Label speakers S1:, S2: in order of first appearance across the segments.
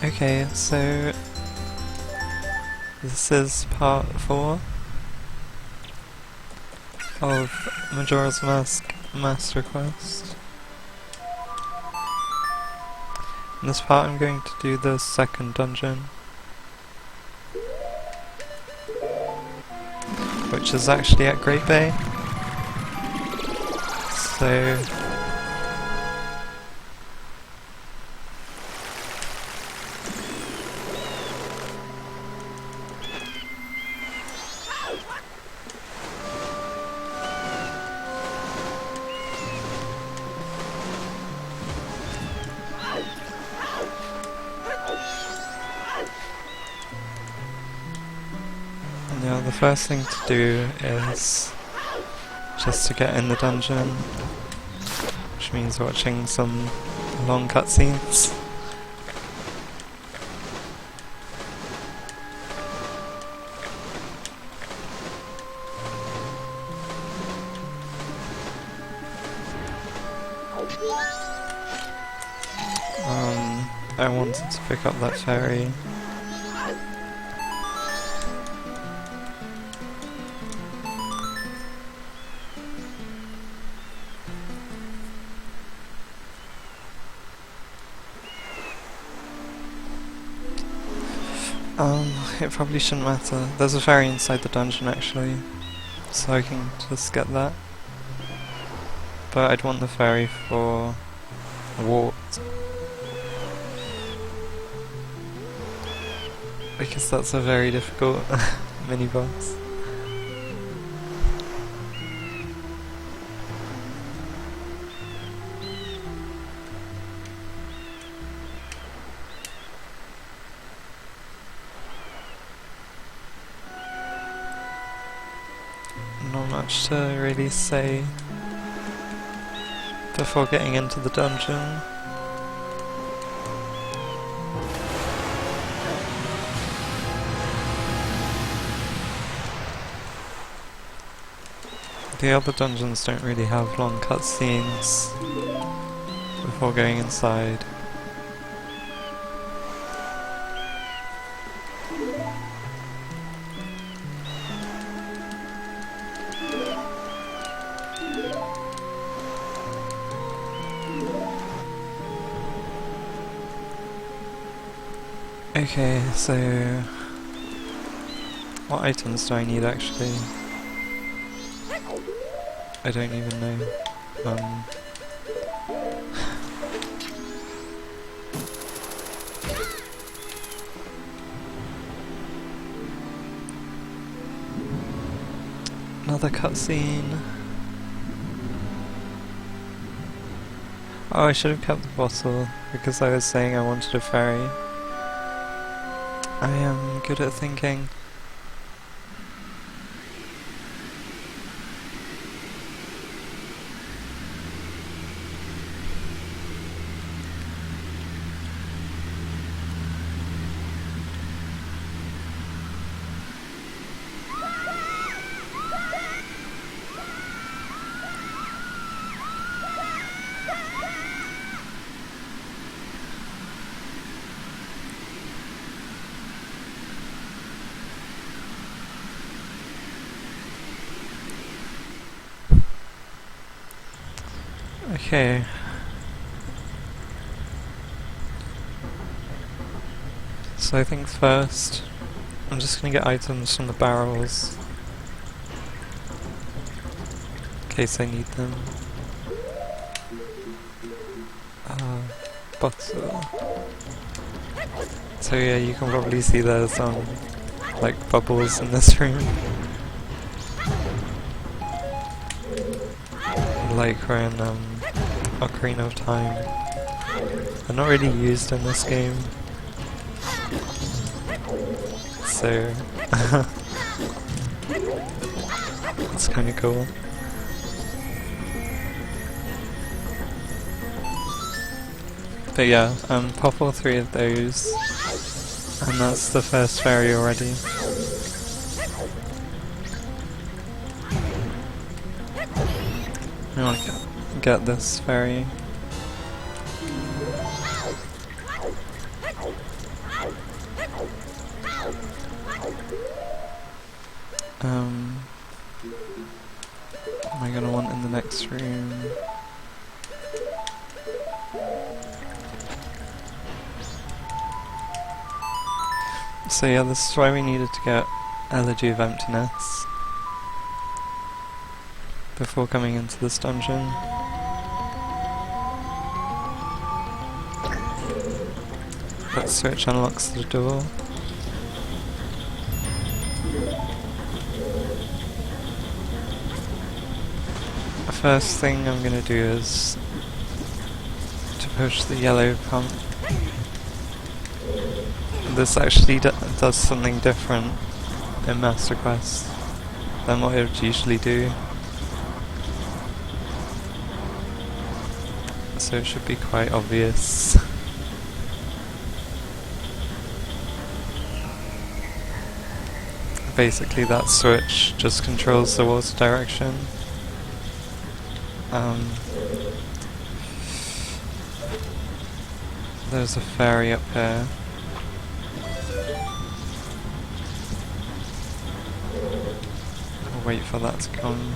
S1: Okay, so this is part 4 of Majora's Mask Request. In this part I'm going to do the second dungeon, which is actually at Great Bay. So yeah, the first thing to do is just to get in the dungeon, which means watching some long cutscenes. I wanted to pick up that fairy. It probably shouldn't matter. There's a fairy inside the dungeon actually, so I can just get that. But I'd want the fairy for Wart, because that's a very difficult mini-boss. Not much to really say before getting into the dungeon. The other dungeons don't really have long cutscenes before going inside. Okay, so what items do I need actually? I don't even know. Another cutscene. Oh, I should have kept the bottle because I was saying I wanted a fairy. I am good at thinking. Okay. So I think first, I'm just gonna get items from the barrels, in case I need them. Bottle. So yeah, you can probably see there's some, like, bubbles in this room. Like we're in, Ocarina of Time. They're not really used in this game. So it's kinda cool. But yeah, pop all 3 of those, and that's the first fairy already. I want to get this fairy. What am I gonna want in the next room? So yeah, this is why we needed to get Elegy of Emptiness before coming into this dungeon. That switch unlocks the door. The first thing I'm gonna do is to push the yellow pump. This actually does something different in Master Quest than what it would usually do. So it should be quite obvious. Basically that switch just controls the water direction. There's a fairy up here. I'll wait for that to come.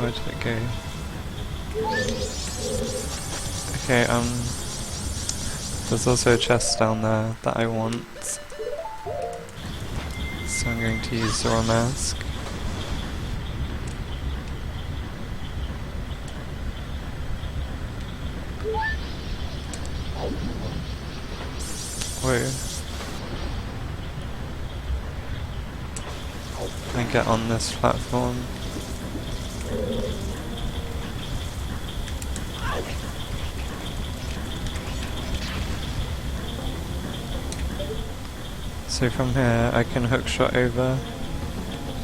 S1: Where did it go? Okay, there's also a chest down there that I want. So I'm going to use the mask. Whoa. Can I get on this platform? So from here I can hookshot over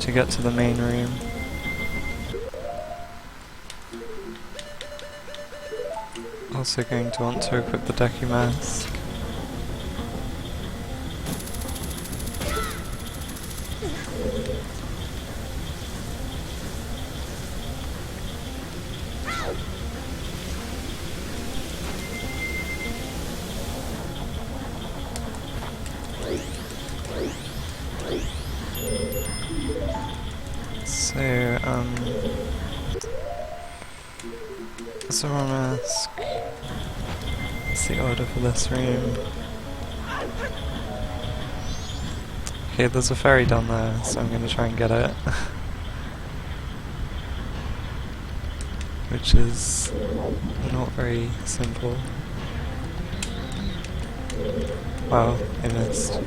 S1: to get to the main room. Also going to want to equip the Deku Mask. So, Zora Mask. What's the order for this room? Okay, there's a fairy down there, so I'm gonna try and get it. Which is not very simple. Wow, I missed.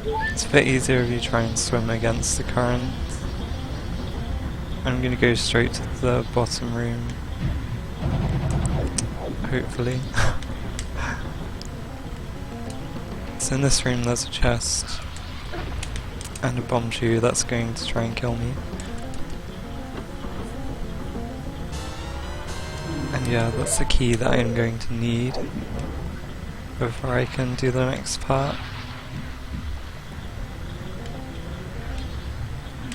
S1: It's a bit easier if you try and swim against the current. I'm gonna go straight to the bottom room. Hopefully. So in this room there's a chest and a bomb shoe that's going to try and kill me. And yeah, that's the key that I'm going to need before I can do the next part.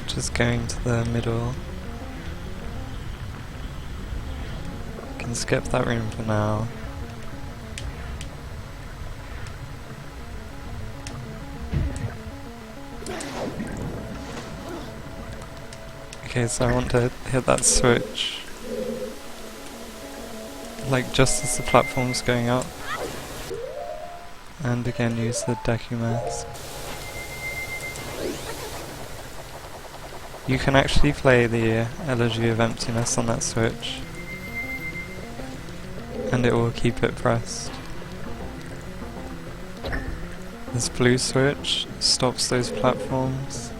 S1: Just going to the middle. Can skip that room for now. Okay, so I want to hit that switch, like just as the platform's going up, and again use the Deku Mask. You can actually play the Elegy of Emptiness on that switch, and it will keep it pressed. This blue switch stops those platforms.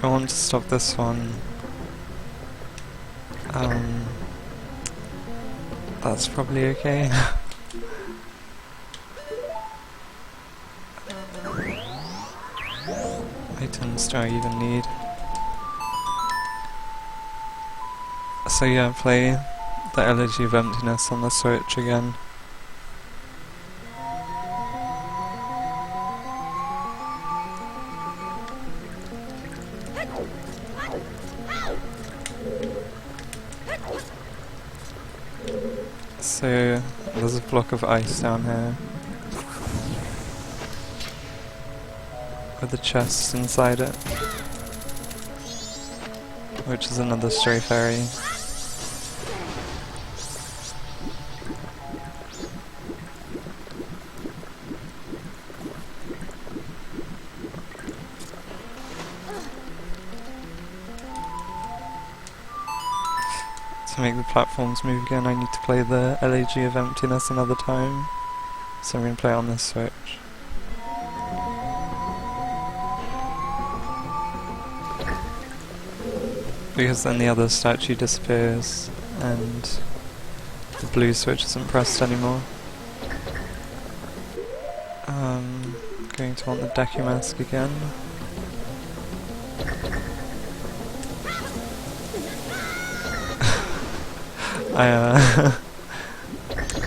S1: I want to stop this one. That's probably okay. Items do I even need? So yeah, play the Elegy of Emptiness on the Switch again. So there's a block of ice down here with a chest inside it, which is another stray fairy. To make the platforms move again, I need to play the LAG of Emptiness another time, so I'm going to play it on this Switch. Because then the other statue disappears and the blue switch isn't pressed anymore. Going to want the Deku Mask again. I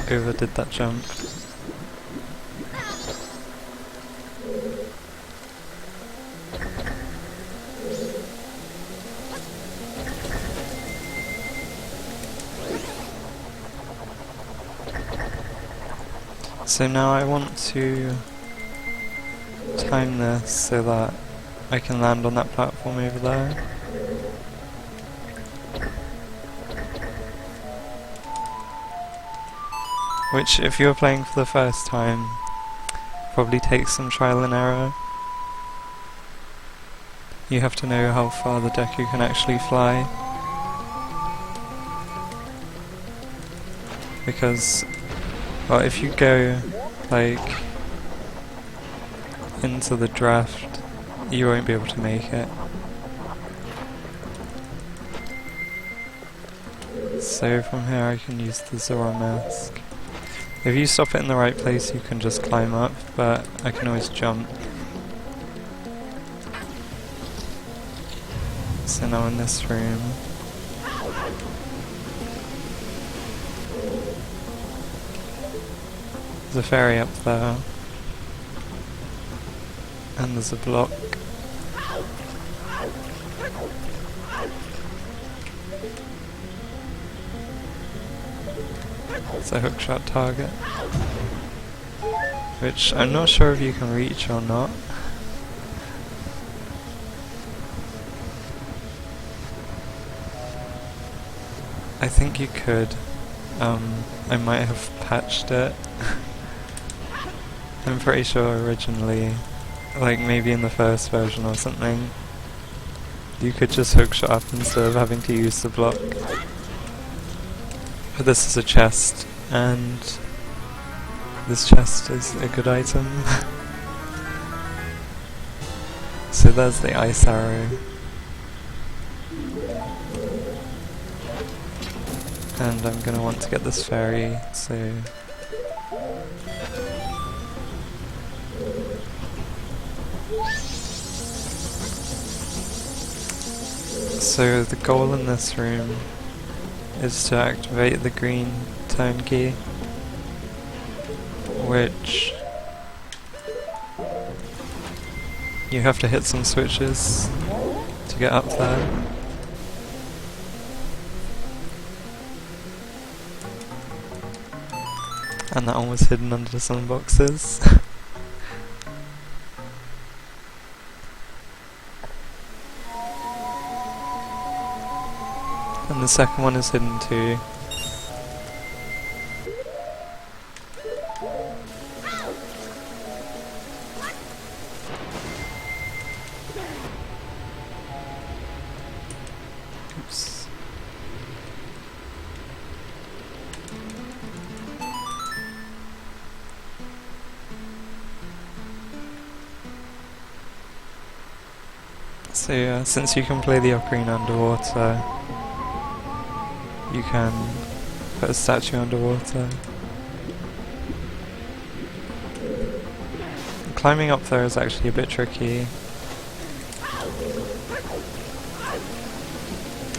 S1: overdid that jump. So now I want to time this so that I can land on that platform over there. Which, if you're playing for the first time, probably takes some trial and error. You have to know how far the Deku can actually fly. Because, well, if you go, like, into the draft, you won't be able to make it. So from here I can use the Zora Mask. If you stop it in the right place, you can just climb up, but I can always jump. So now in this room, there's a fairy up there, and there's a block. It's a hookshot target, which I'm not sure if you can reach or not. I think you could. I might have patched it. I'm pretty sure originally, like maybe in the first version or something, you could just hookshot up instead of having to use the block. But this is a chest, and this chest is a good item. So there's the ice arrow. And I'm gonna want to get this fairy, so... So the goal in this room is to activate the green tone key, which you have to hit some switches to get up there. And that one was hidden under some boxes. And the second one is hidden too. Oops. So yeah, since you can play the Ocarina underwater, you can put a statue underwater. Climbing up there is actually a bit tricky.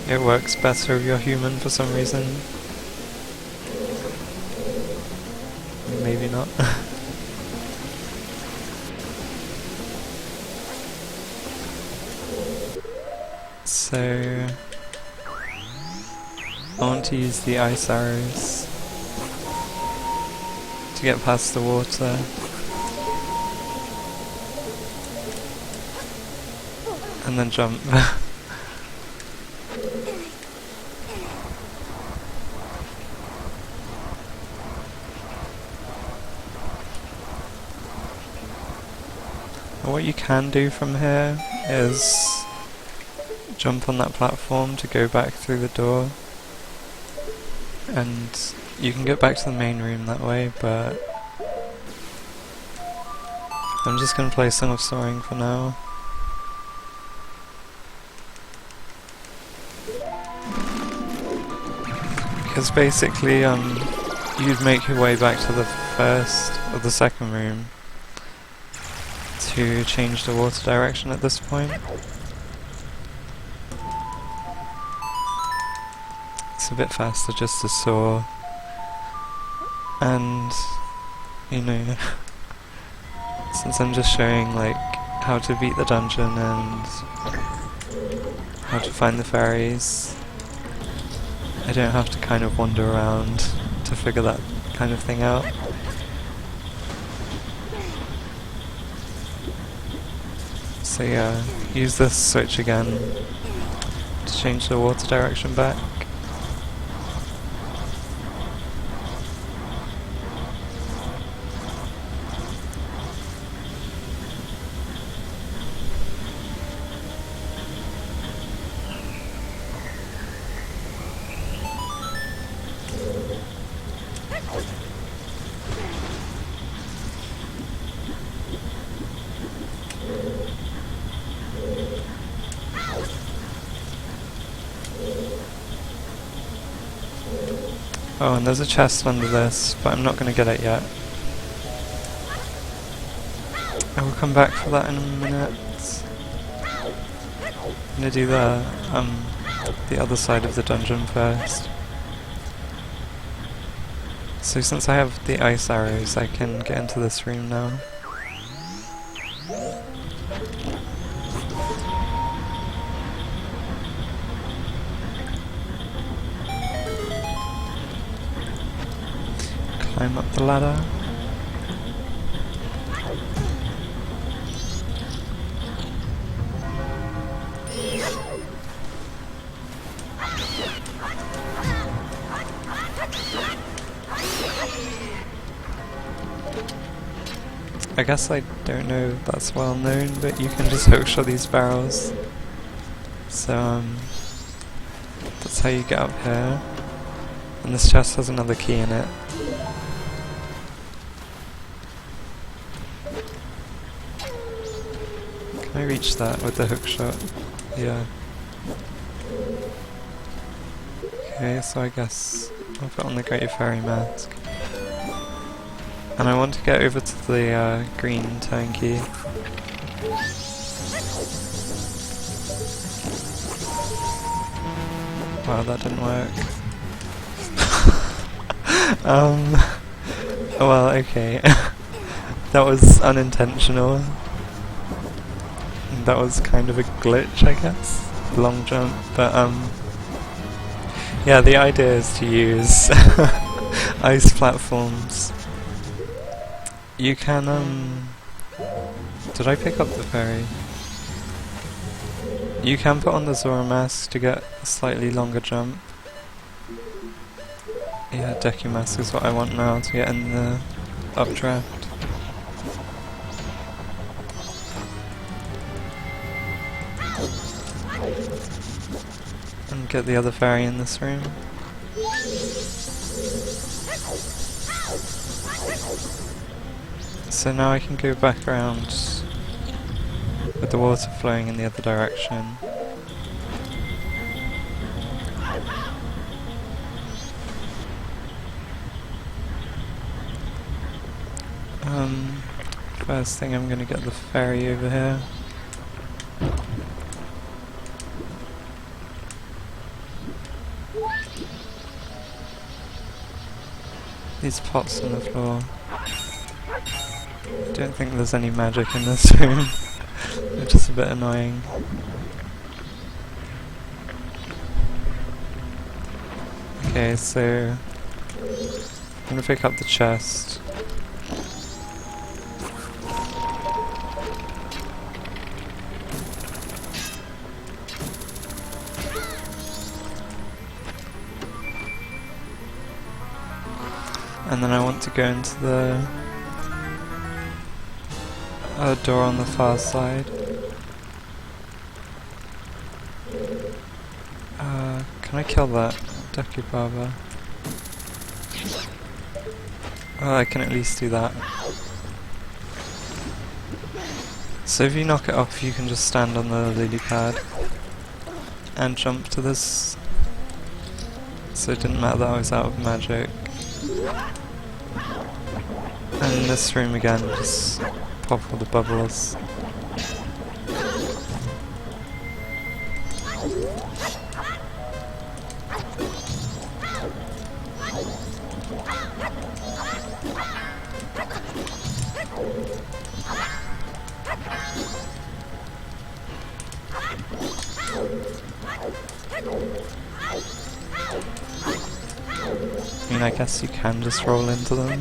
S1: It works better if you're human for some reason. Maybe not. So I want to use the ice arrows get past the water. And then jump. What you can do from here is jump on that platform to go back through the door, and you can get back to the main room that way, but I'm just going to play Song of Soaring for now. Because basically you'd make your way back to the first or the second room to change the water direction at this point. It's a bit faster just to soar, and you know, since I'm just showing like how to beat the dungeon and how to find the fairies, I don't have to kind of wander around to figure that kind of thing out. So yeah, use this switch again to change the water direction back. Oh, and there's a chest under this, but I'm not going to get it yet. I will come back for that in a minute. I'm going to do the other side of the dungeon first. So since I have the ice arrows, I can get into this room now. Climb up the ladder. I guess I don't know if that's well known, but you can just hookshot these barrels. So that's how you get up here. And this chest has another key in it. Can I reach that with the hookshot? Yeah. Okay, so I guess I'll put on the Great Fairy Mask. And I want to get over to the green turnkey. Wow, that didn't work. Well, okay. That was unintentional. That was kind of a glitch, I guess. Long jump, but yeah, the idea is to use ice platforms. You can, did I pick up the fairy? You can put on the Zora mask to get a slightly longer jump. Yeah, Deku mask is what I want now to get in the updraft. And get the other fairy in this room. So now I can go back around with the water flowing in the other direction. First thing, I'm gonna get the fairy over here. These pots on the floor. I don't think there's any magic in this room, which is a bit annoying. Okay, so I'm gonna pick up the chest. And then I want to go into the door on the far side. Can I kill that Ducky Barber? Oh, I can at least do that. So if you knock it off, you can just stand on the lily pad and jump to this. So it didn't matter that I was out of magic. And in this room again, just pop all the bubbles. I mean, I guess you can just roll into them.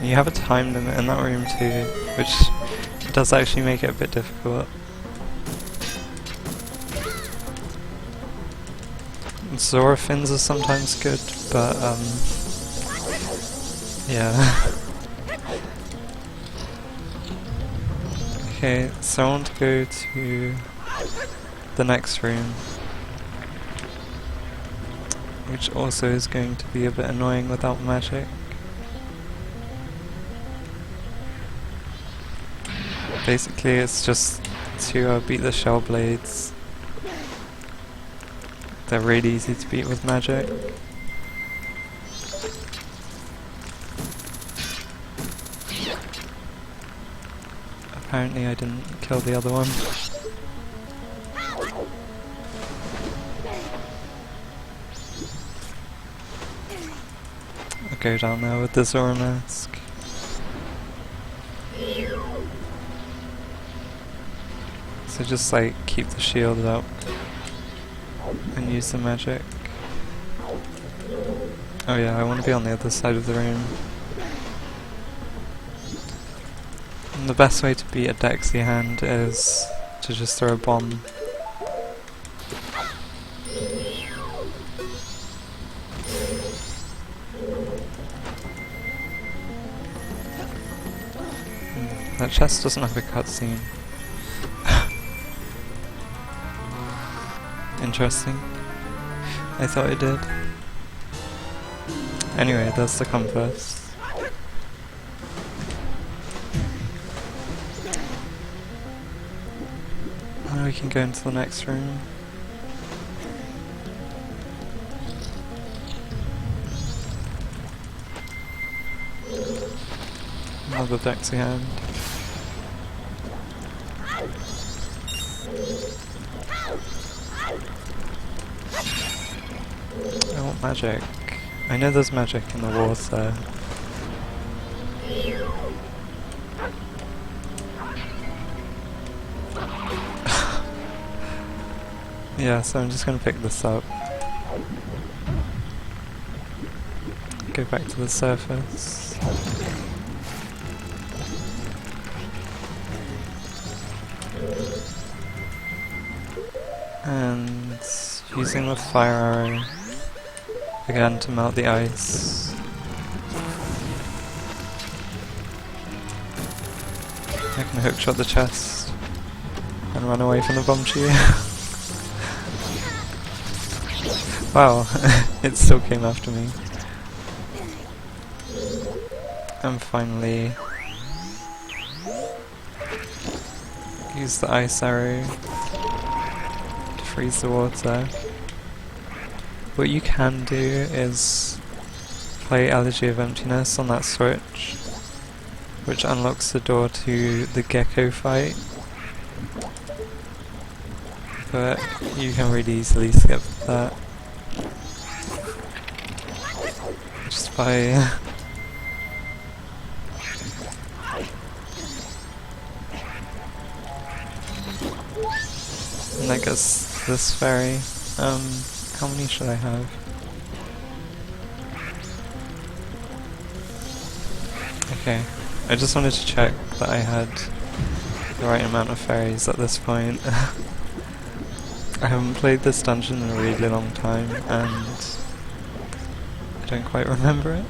S1: You have a time limit in that room too, which does actually make it a bit difficult. Zora fins are sometimes good, but yeah. Okay, so I want to go to the next room, which also is going to be a bit annoying without magic. Basically it's just to beat the shell blades. They're really easy to beat with magic. Apparently I didn't kill the other one. I'll go down there with the Zora mask. So just like keep the shield up and use the magic. Oh yeah, I want to be on the other side of the room. And the best way to beat a Dexy hand is to just throw a bomb. That chest doesn't have a cutscene. Interesting. I thought it did. Anyway, there's the compass. Now we can go into the next room. Another Dexy hand. I want magic. I know there's magic in the water. Yeah, so I'm just gonna pick this up. Go back to the surface. And using the fire arrow again to melt the ice. I can hookshot the chest and run away from the bomb tree. Wow, it still came after me. And finally use the ice arrow to freeze the water. What you can do is play Elegy of Emptiness on that switch, which unlocks the door to the gecko fight. But you can really easily skip that just by and I guess this fairy. How many should I have? Okay, I just wanted to check that I had the right amount of fairies at this point. I haven't played this dungeon in a really long time, and I don't quite remember it.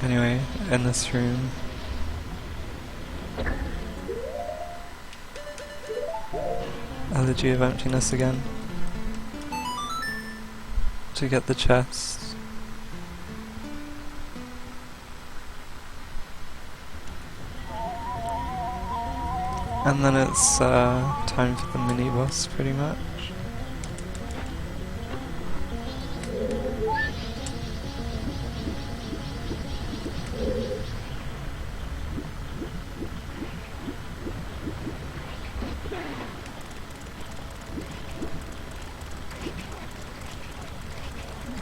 S1: Anyway, in this room. Elegy of Emptiness again. To get the chest. And then it's time for the mini-boss, pretty much.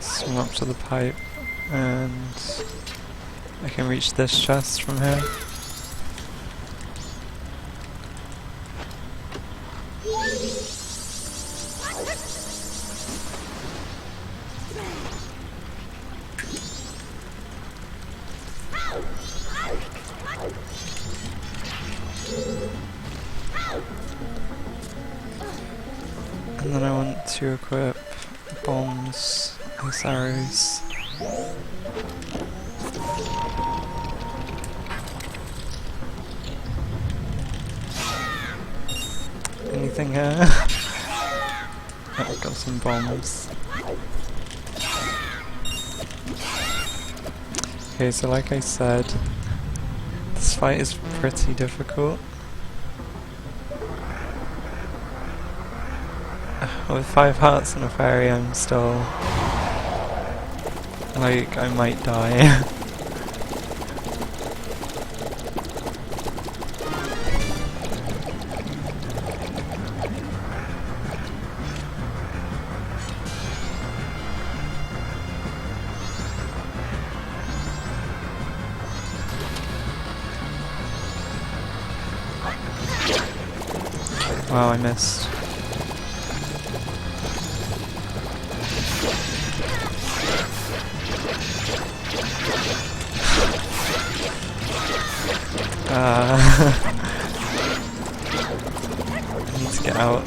S1: Swim up to the pipe, and I can reach this chest from here. And then I want to equip bombs with arrows. Anything here? Oh, I've got some bombs. Okay, so like I said, this fight is pretty difficult. With 5 hearts and a fairy, I'm still... like, I might die. Wow, I missed. I need to get out.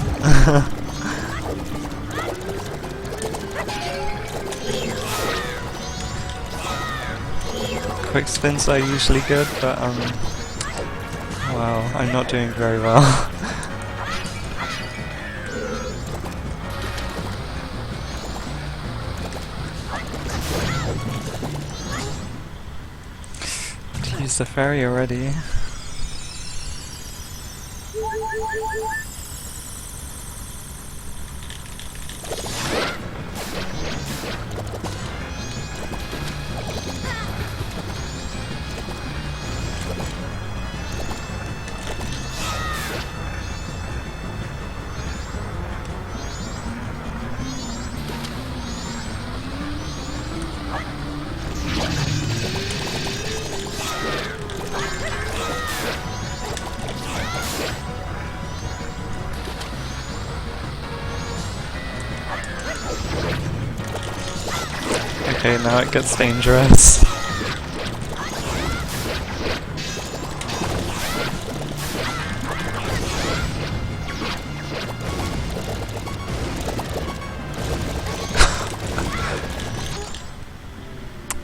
S1: Quick spins are usually good, but wow, I'm not doing very well. Use the fairy already. Okay, now it gets dangerous.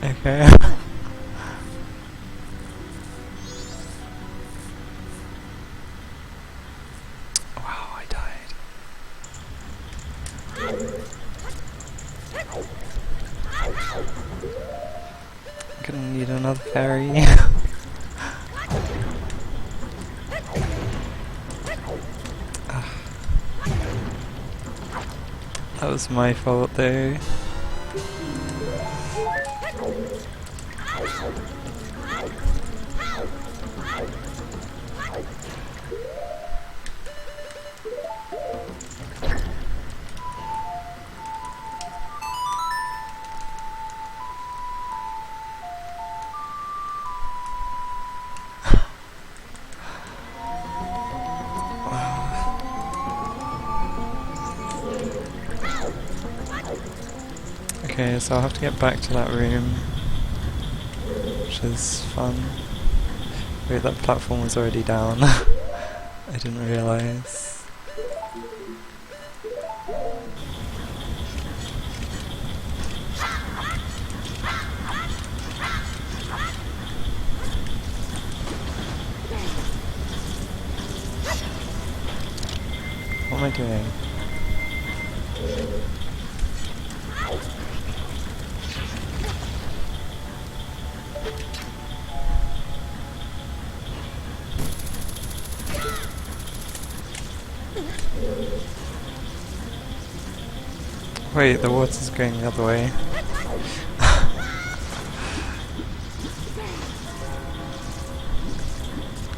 S1: Okay. Wow, I died. I'm gonna need another fairy. That was my fault though. Okay, so I'll have to get back to that room, which is fun. Wait, that platform was already down. didn't realise. What am I doing? Wait, the water's going the other way.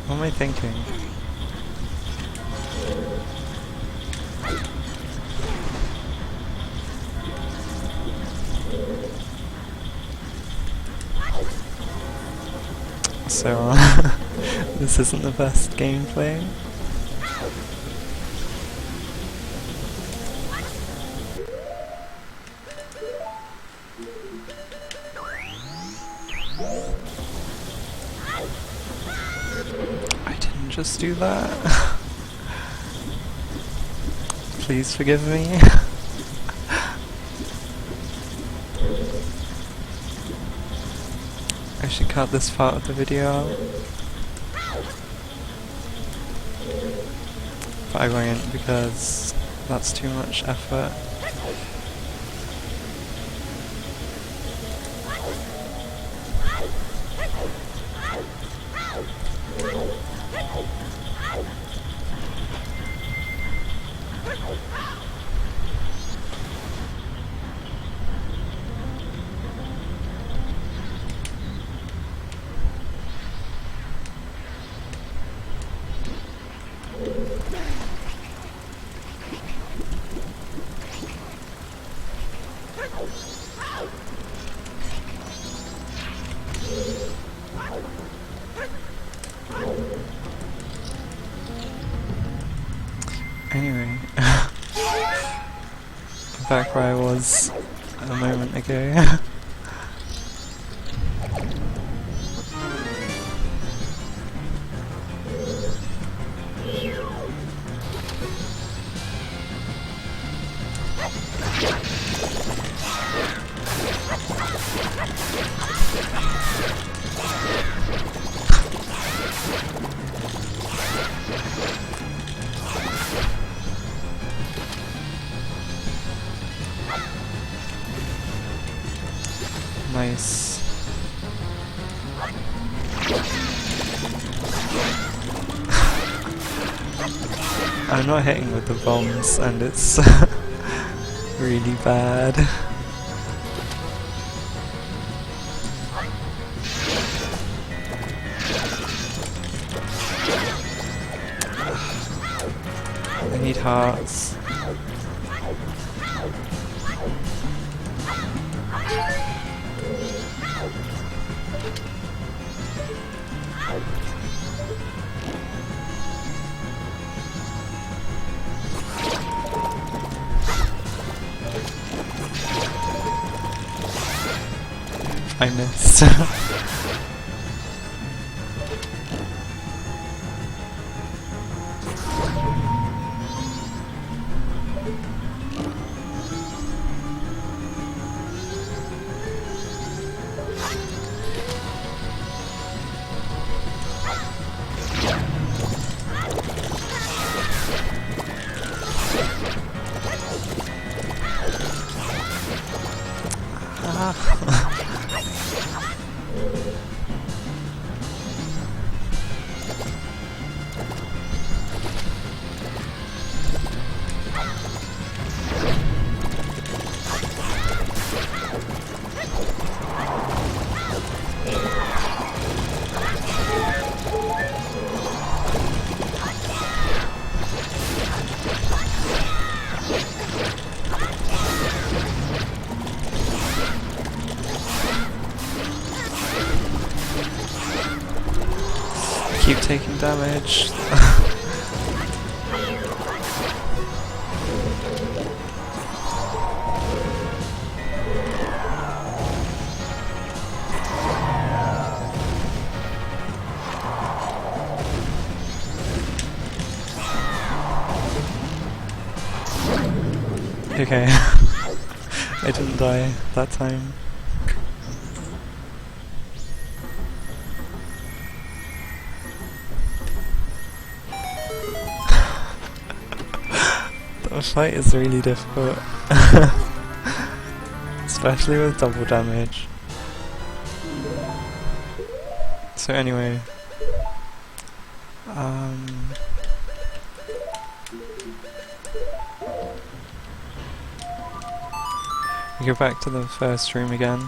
S1: What am I thinking? So, this isn't the best gameplay. I didn't just do that. Please forgive me. I should cut this part of the video out. But I won't because that's too much effort. Anyway, back where I was a moment ago. Nice. I'm not hitting with the bombs and it's really bad. I need hearts. I missed. Keep taking damage. Okay. I didn't die that time. The fight is really difficult. Especially with double damage. So anyway, we go back to the first room again.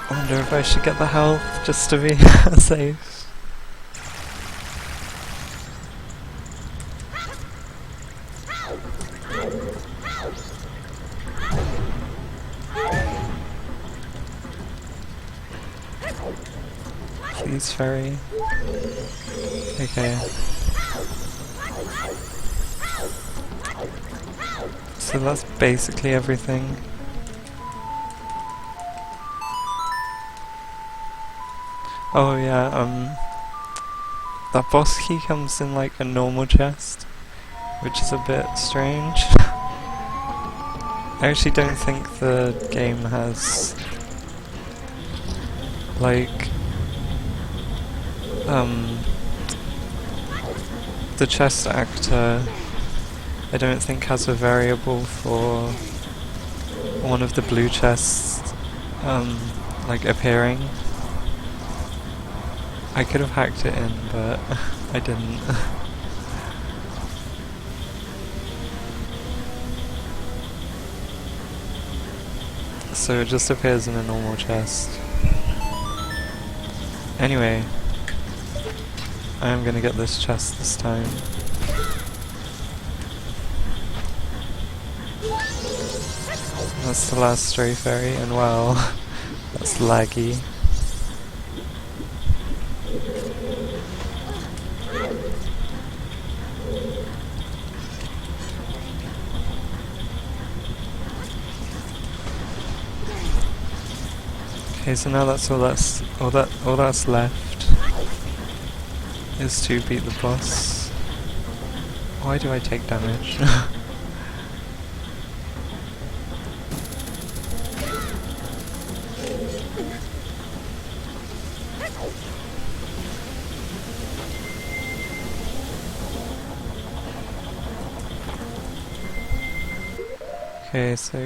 S1: I wonder if I should get the health just to be safe. Please, fairy. Okay. So that's basically everything. Oh yeah, that boss key comes in like a normal chest, which is a bit strange. I actually don't think the game has like the chest actor I don't think has a variable for one of the blue chests like appearing. I could have hacked it in, but I didn't. So it just appears in a normal chest. Anyway, I am gonna get this chest this time. That's the last stray fairy, and wow, that's laggy. Okay, so now that's all that's left is to beat the boss. Why do I take damage? Okay, so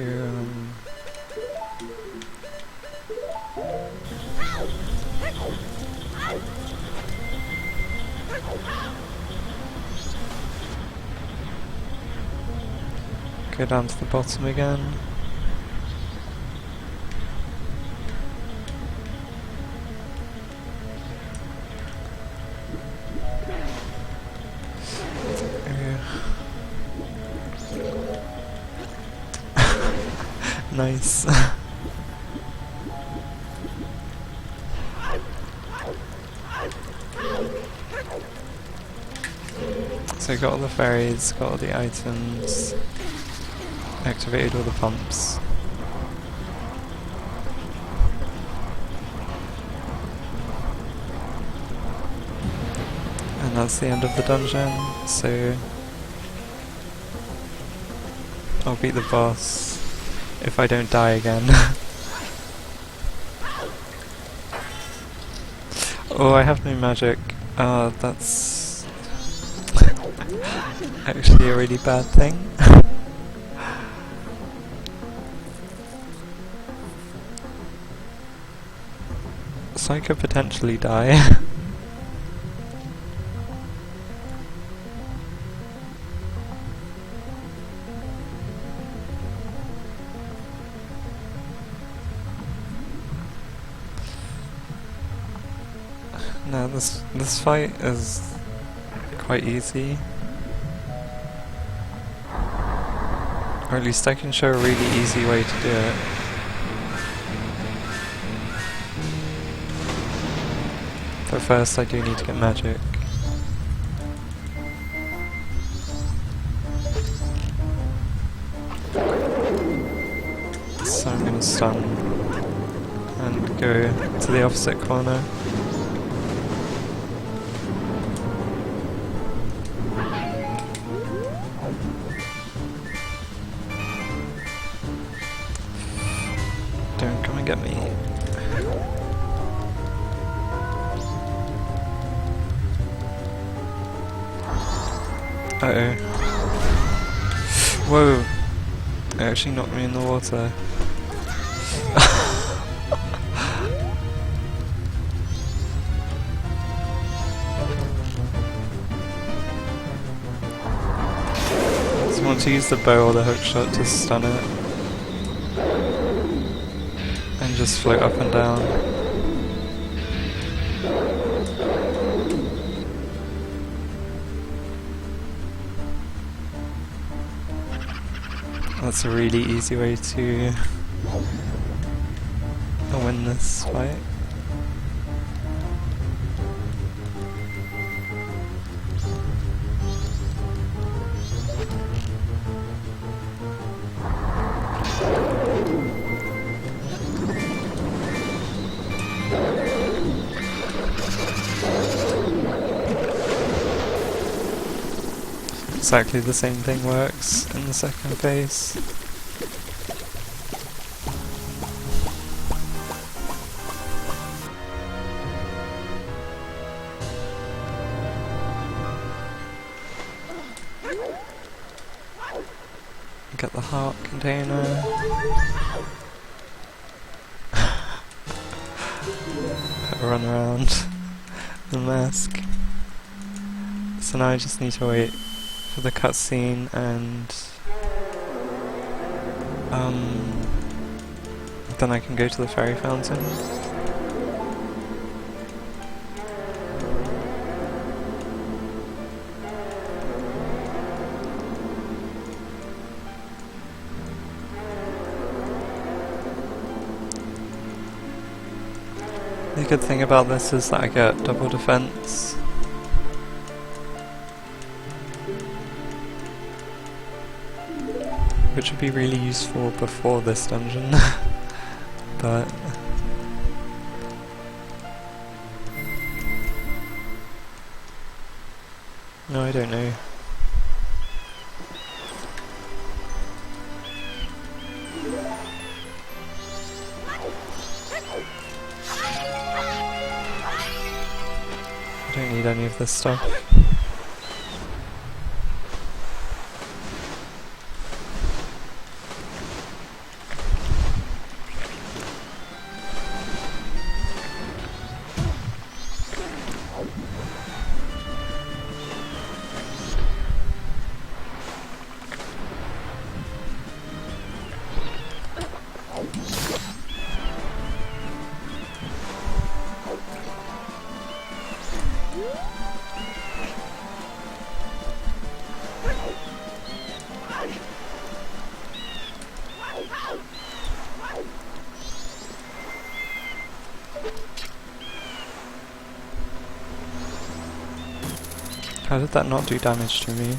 S1: go down to the bottom again. Nice. So got all the fairies, got all the items, activated all the pumps. And that's the end of the dungeon, so I'll beat the boss if I don't die again. Oh, I have no magic. That's actually a really bad thing. So I could potentially die. No, this fight is quite easy. Or at least I can show a really easy way to do it. But first I do need to get magic. So I'm gonna stun and go to the opposite corner. and get me. Uh-oh. Whoa! It actually knocked me in the water. So I want to use the bow or the hookshot to stun it. And just float up and down. That's a really easy way to win this fight. Exactly the same thing works in the second phase. Get the heart container. Run around the mask. So now I just need to wait for the cutscene and then I can go to the fairy fountain. The good thing about this is that I get double defense. Which would be really useful before this dungeon, but no, I don't know. I don't need any of this stuff. How did that not do damage to me?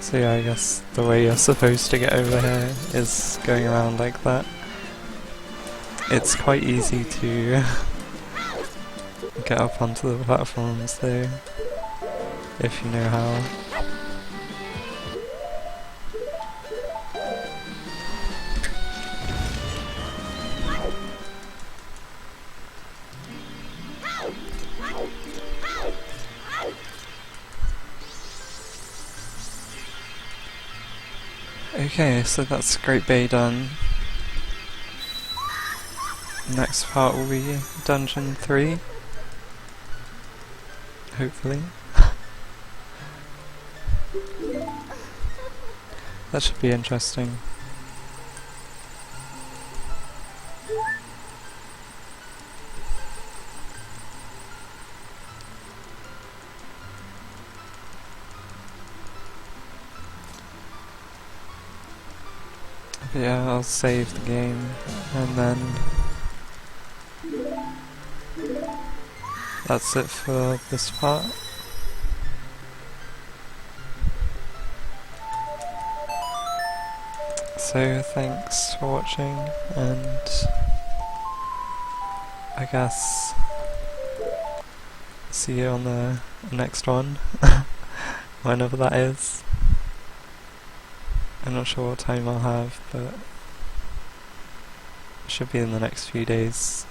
S1: So yeah, I guess the way you're supposed to get over here is going around like that. It's quite easy to get up onto the platforms though, if you know how. Okay, so that's Great Bay done. Next part will be Dungeon 3. Hopefully. That should be interesting. But yeah, I'll save the game and then that's it for this part. So thanks for watching, and I guess see you on the next one, whenever that is. I'm not sure what time I'll have, but it should be in the next few days.